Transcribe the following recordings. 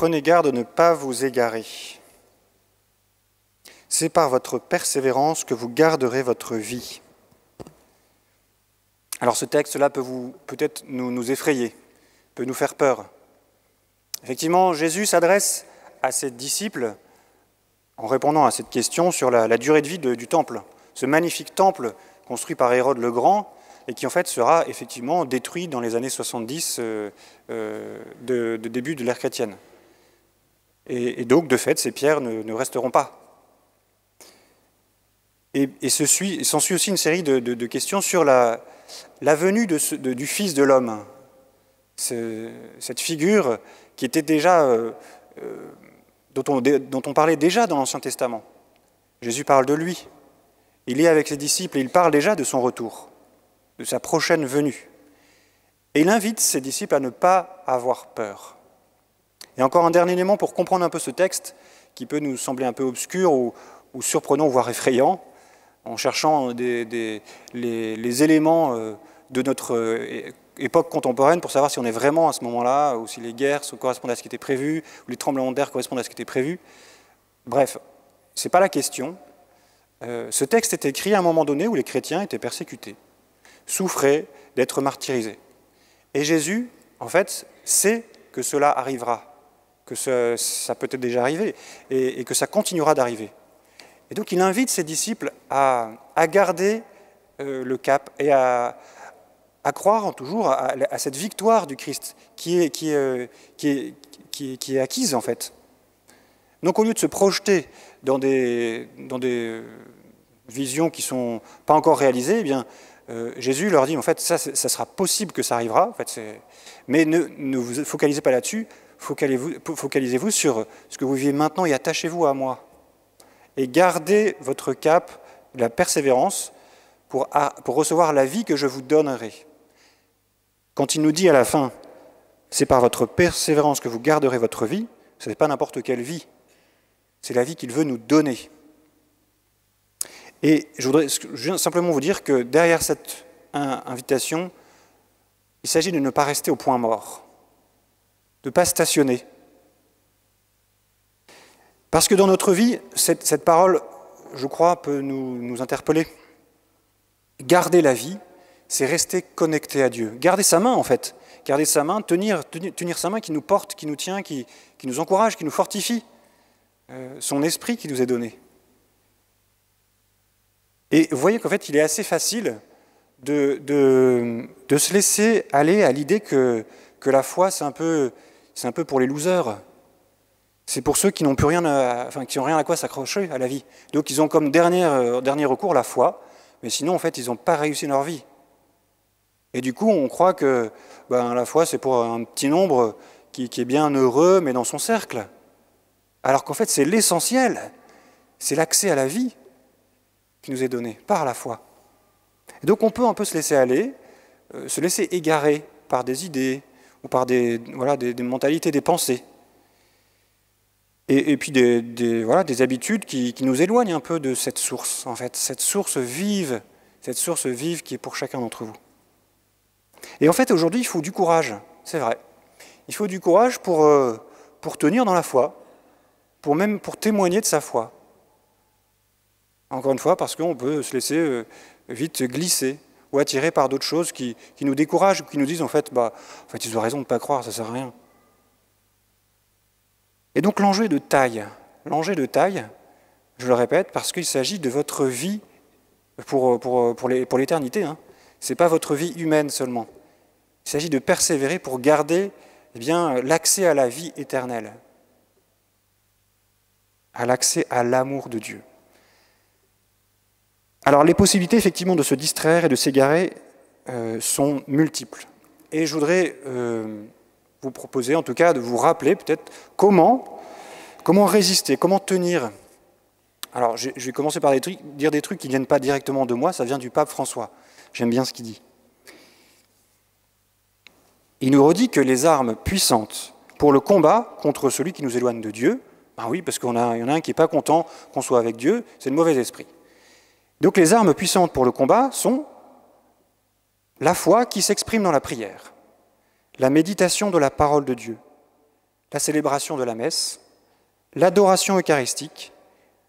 prenez garde de ne pas vous égarer. C'est par votre persévérance que vous garderez votre vie. » Alors ce texte-là peut-être nous effrayer, peut nous faire peur. Effectivement, Jésus s'adresse à ses disciples en répondant à cette question sur la durée de vie du temple. Ce magnifique temple construit par Hérode le Grand et qui en fait sera effectivement détruit dans les années 70 de début de l'ère chrétienne. Et donc, de fait, ces pierres ne resteront pas. Et s'ensuit aussi une série de questions sur la venue du Fils de l'homme. Cette figure qui était déjà, dont on parlait déjà dans l'Ancien Testament. Jésus parle de lui. Il est avec ses disciples et il parle déjà de son retour, de sa prochaine venue. Et il invite ses disciples à ne pas avoir peur. Et encore un dernier élément pour comprendre un peu ce texte, qui peut nous sembler un peu obscur ou surprenant, voire effrayant, en cherchant les éléments de notre époque contemporaine pour savoir si on est vraiment à ce moment-là, ou si les guerres correspondent à ce qui était prévu, ou les tremblements de terre correspondent à ce qui était prévu. Bref, ce n'est pas la question. Ce texte est écrit à un moment donné où les chrétiens étaient persécutés, souffraient d'être martyrisés. Et Jésus, en fait, sait que cela arrivera, que ça peut être déjà arrivé, et que ça continuera d'arriver. Et donc il invite ses disciples à garder le cap et à croire toujours à cette victoire du Christ qui est acquise en fait. Donc au lieu de se projeter dans des visions qui ne sont pas encore réalisées, eh bien, Jésus leur dit en fait ça sera possible que ça arrivera, en fait, mais ne vous focalisez pas là-dessus, focalisez-vous sur ce que vous vivez maintenant et attachez-vous à moi. Et gardez votre cap, la persévérance, pour recevoir la vie que je vous donnerai. Quand il nous dit à la fin, c'est par votre persévérance que vous garderez votre vie, ce n'est pas n'importe quelle vie, c'est la vie qu'il veut nous donner. Et je voudrais simplement vous dire que derrière cette invitation, il s'agit de ne pas rester au point mort, de ne pas stationner. Parce que dans notre vie, cette parole, je crois, peut nous interpeller. Garder la vie, c'est rester connecté à Dieu. Garder sa main, en fait. Garder sa main, tenir sa main qui nous porte, qui nous tient, qui nous encourage, qui nous fortifie. Son esprit qui nous est donné. Et vous voyez qu'en fait, il est assez facile de se laisser aller à l'idée que la foi, c'est un peu pour les losers. C'est pour ceux qui n'ont plus rien qui n'ont rien à quoi s'accrocher à la vie. Donc ils ont comme dernier recours la foi, mais sinon en fait ils n'ont pas réussi leur vie. Et du coup on croit que la foi c'est pour un petit nombre qui est bien heureux mais dans son cercle. Alors qu'en fait c'est l'essentiel, c'est l'accès à la vie qui nous est donné par la foi. Et donc on peut un peu se laisser aller, se laisser égarer par des idées ou par des mentalités, des pensées. Et puis des habitudes qui nous éloignent un peu de cette source, en fait, cette source vive qui est pour chacun d'entre vous. Et en fait, aujourd'hui, il faut du courage, c'est vrai. Il faut du courage pour tenir dans la foi, pour témoigner de sa foi. Encore une fois, parce qu'on peut se laisser vite glisser ou attirer par d'autres choses qui nous découragent ou qui nous disent, en fait, ils ont raison de ne pas croire, ça ne sert à rien. Et donc l'enjeu est de taille, je le répète, parce qu'il s'agit de votre vie pour l'éternité. Ce n'est pas votre vie humaine seulement. Il s'agit de persévérer pour garder l'accès à la vie éternelle, à l'accès à l'amour de Dieu. Alors les possibilités effectivement de se distraire et de s'égarer sont multiples. Et je voudrais vous proposer en tout cas de vous rappeler peut-être comment résister, comment tenir. Alors je vais commencer par dire des trucs qui ne viennent pas directement de moi, ça vient du pape François. J'aime bien ce qu'il dit. Il nous redit que les armes puissantes pour le combat contre celui qui nous éloigne de Dieu, oui, parce qu'il y en a un qui n'est pas content qu'on soit avec Dieu, c'est le mauvais esprit. Donc les armes puissantes pour le combat sont la foi qui s'exprime dans la prière, la méditation de la parole de Dieu, la célébration de la messe, l'adoration eucharistique,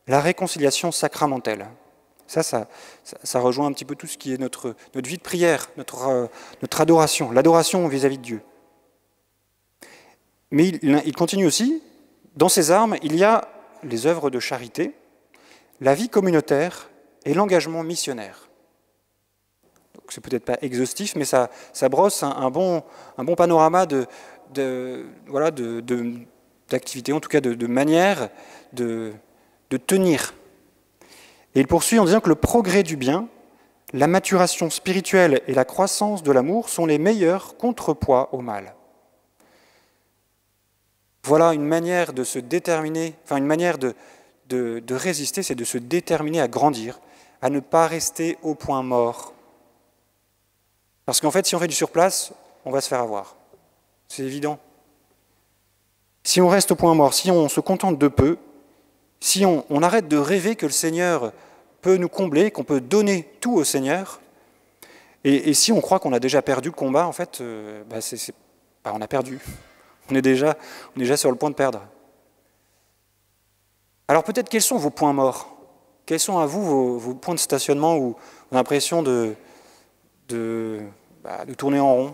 la réconciliation sacramentelle. Ça rejoint un petit peu tout ce qui est notre vie de prière, notre adoration, l'adoration vis-à-vis de Dieu. Mais il continue aussi, dans ces armes, il y a les œuvres de charité, la vie communautaire et l'engagement missionnaire. C'est peut-être pas exhaustif, mais ça brosse un bon panorama d'activités, en tout cas de manière de tenir. Et il poursuit en disant que le progrès du bien, la maturation spirituelle et la croissance de l'amour sont les meilleurs contrepoids au mal. Voilà une manière de se déterminer, enfin une manière de résister, c'est de se déterminer à grandir, à ne pas rester au point mort. Parce qu'en fait, si on fait du surplace, on va se faire avoir. C'est évident. Si on reste au point mort, si on se contente de peu, si on arrête de rêver que le Seigneur peut nous combler, qu'on peut donner tout au Seigneur, et si on croit qu'on a déjà perdu le combat, en fait, on a perdu. On est déjà sur le point de perdre. Alors peut-être quels sont vos points morts? Quels sont à vous vos points de stationnement où on a l'impression de tourner en rond?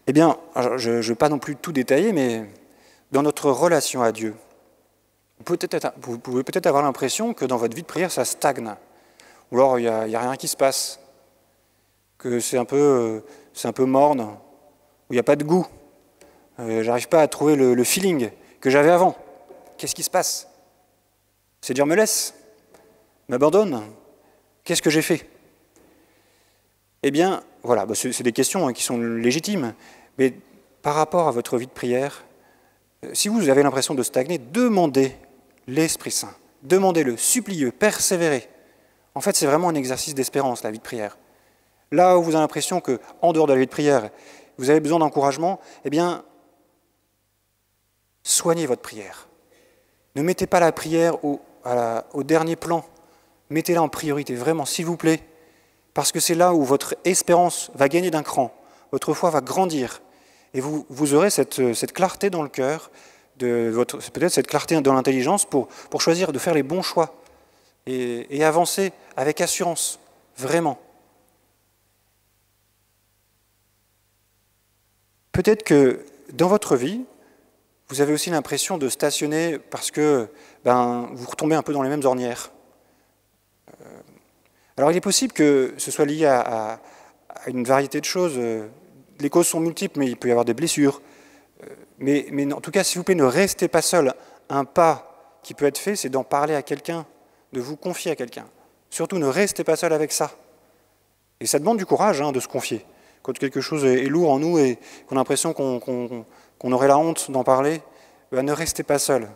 Eh bien, je ne vais pas non plus tout détailler, mais dans notre relation à Dieu, vous pouvez peut-être avoir l'impression que dans votre vie de prière, ça stagne. Ou alors il n'y a rien qui se passe, que c'est un peu morne, où il n'y a pas de goût. J'arrive pas à trouver le feeling que j'avais avant. Qu'est-ce qui se passe? C'est Dieu me laisse, m'abandonne. Qu'est-ce que j'ai fait? Eh bien, voilà, c'est des questions qui sont légitimes, mais par rapport à votre vie de prière, si vous avez l'impression de stagner, demandez l'Esprit Saint, demandez-le, suppliez-le, persévérez. En fait, c'est vraiment un exercice d'espérance, la vie de prière. Là où vous avez l'impression qu'en dehors de la vie de prière, vous avez besoin d'encouragement, eh bien, soignez votre prière. Ne mettez pas la prière au dernier plan. Mettez-la en priorité, vraiment, s'il vous plaît. Parce que c'est là où votre espérance va gagner d'un cran. Votre foi va grandir. Et vous aurez cette clarté dans le cœur, peut-être cette clarté dans l'intelligence pour choisir de faire les bons choix et avancer avec assurance, vraiment. Peut-être que dans votre vie, vous avez aussi l'impression de stationner parce que vous retombez un peu dans les mêmes ornières. Alors il est possible que ce soit lié à une variété de choses. Les causes sont multiples, mais il peut y avoir des blessures. Mais en tout cas, s'il vous plaît, ne restez pas seul. Un pas qui peut être fait, c'est d'en parler à quelqu'un, de vous confier à quelqu'un. Surtout, ne restez pas seul avec ça. Et ça demande du courage de se confier. Quand quelque chose est lourd en nous et qu'on a l'impression qu'on aurait la honte d'en parler, ne restez pas seul.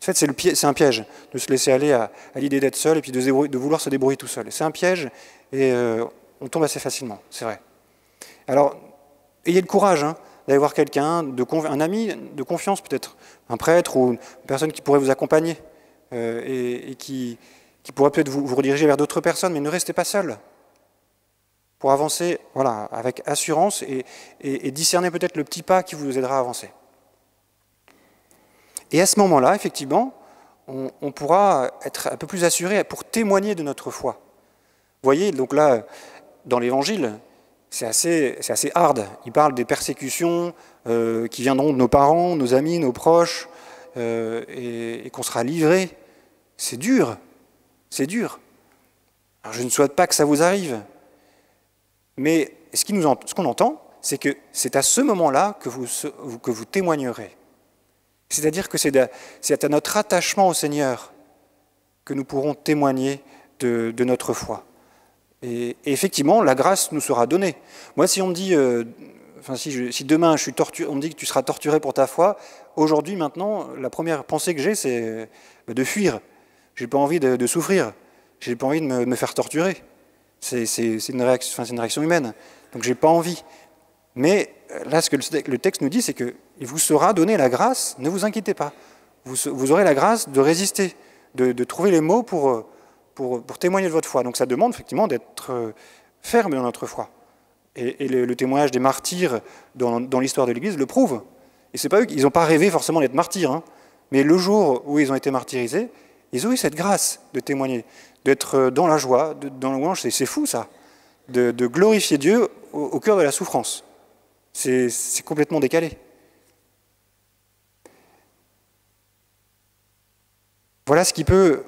En fait, c'est un piège de se laisser aller à l'idée d'être seul et puis de vouloir se débrouiller tout seul. C'est un piège et on tombe assez facilement, c'est vrai. Alors, ayez le courage d'aller voir quelqu'un, un ami de confiance peut-être, un prêtre ou une personne qui pourrait vous accompagner et qui pourrait peut-être vous rediriger vers d'autres personnes, mais ne restez pas seul. Pour avancer avec assurance et discerner peut-être le petit pas qui vous aidera à avancer. Et à ce moment-là, effectivement, on pourra être un peu plus assuré pour témoigner de notre foi. Vous voyez, donc là, dans l'Évangile, c'est assez hard. Il parle des persécutions qui viendront de nos parents, nos amis, nos proches, et qu'on sera livré. C'est dur, c'est dur. Alors, je ne souhaite pas que ça vous arrive, mais ce qu'on entend, c'est que c'est à ce moment-là que vous témoignerez. C'est-à-dire que c'est à notre attachement au Seigneur que nous pourrons témoigner de notre foi. Et effectivement, la grâce nous sera donnée. Moi, si on me dit, si demain on me dit que tu seras torturé pour ta foi, aujourd'hui, maintenant, la première pensée que j'ai, c'est de fuir. J'ai pas envie de souffrir. J'ai pas envie de me faire torturer. C'est une réaction humaine. Donc j'ai pas envie. Mais là, ce que le texte nous dit, c'est qu'il vous sera donné la grâce, ne vous inquiétez pas. Vous aurez la grâce de résister, de trouver les mots pour témoigner de votre foi. Donc ça demande effectivement d'être ferme dans notre foi Et le témoignage des martyrs dans l'histoire de l'Église le prouve. Et c'est pas eux, ils n'ont pas rêvé forcément d'être martyrs, hein, mais le jour où ils ont été martyrisés, ils ont eu cette grâce de témoigner, d'être dans la joie, dans la louange. C'est fou ça, de glorifier Dieu au cœur de la souffrance. C'est complètement décalé. Voilà ce qui peut...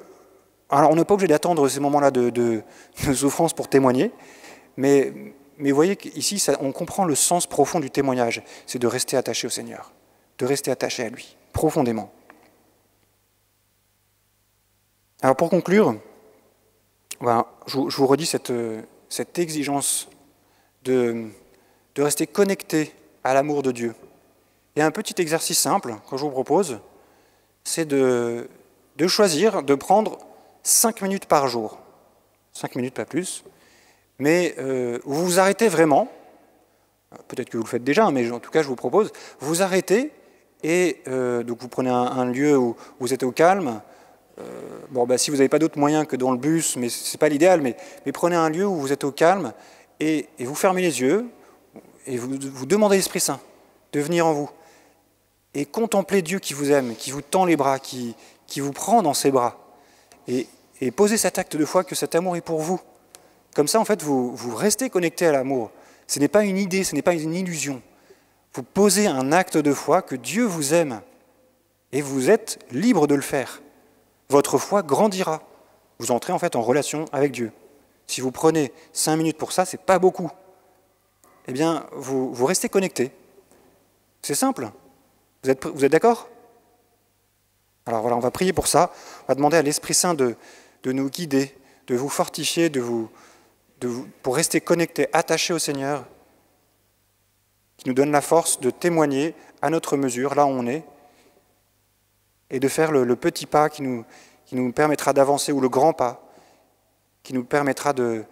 Alors on n'est pas obligé d'attendre ces moments-là de souffrance pour témoigner, mais vous voyez qu'ici, on comprend le sens profond du témoignage. C'est de rester attaché au Seigneur, de rester attaché à lui, profondément. Alors pour conclure, ben, je vous redis cette exigence de rester connecté à l'amour de Dieu. Et un petit exercice simple que je vous propose, c'est de choisir de prendre 5 minutes par jour. 5 minutes, pas plus. Mais vous vous arrêtez vraiment, peut-être que vous le faites déjà, mais en tout cas je vous propose, vous vous arrêtez et donc vous prenez un lieu où vous êtes au calme. Si vous n'avez pas d'autre moyen que dans le bus, mais ce n'est pas l'idéal, mais prenez un lieu où vous êtes au calme et vous fermez les yeux et vous demandez à l'Esprit Saint de venir en vous et contempler Dieu qui vous aime, qui vous tend les bras, qui vous prend dans ses bras et posez cet acte de foi que cet amour est pour vous. Comme ça, en fait, vous restez connecté à l'amour. Ce n'est pas une idée, ce n'est pas une illusion. Vous posez un acte de foi que Dieu vous aime et vous êtes libre de le faire. Votre foi grandira. Vous entrez en fait en relation avec Dieu. Si vous prenez 5 minutes pour ça, c'est pas beaucoup. Eh bien, vous restez connecté. C'est simple. Vous êtes d'accord? Alors voilà, on va prier pour ça. On va demander à l'Esprit Saint de nous guider, de vous fortifier, pour rester connecté, attaché au Seigneur, qui nous donne la force de témoigner à notre mesure, là où on est, et de faire le petit pas qui nous permettra d'avancer, ou le grand pas, qui nous permettra de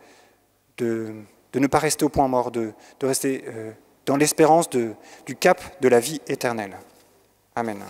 ne pas rester au point mort, de rester dans l'espérance du cap de la vie éternelle. Amen.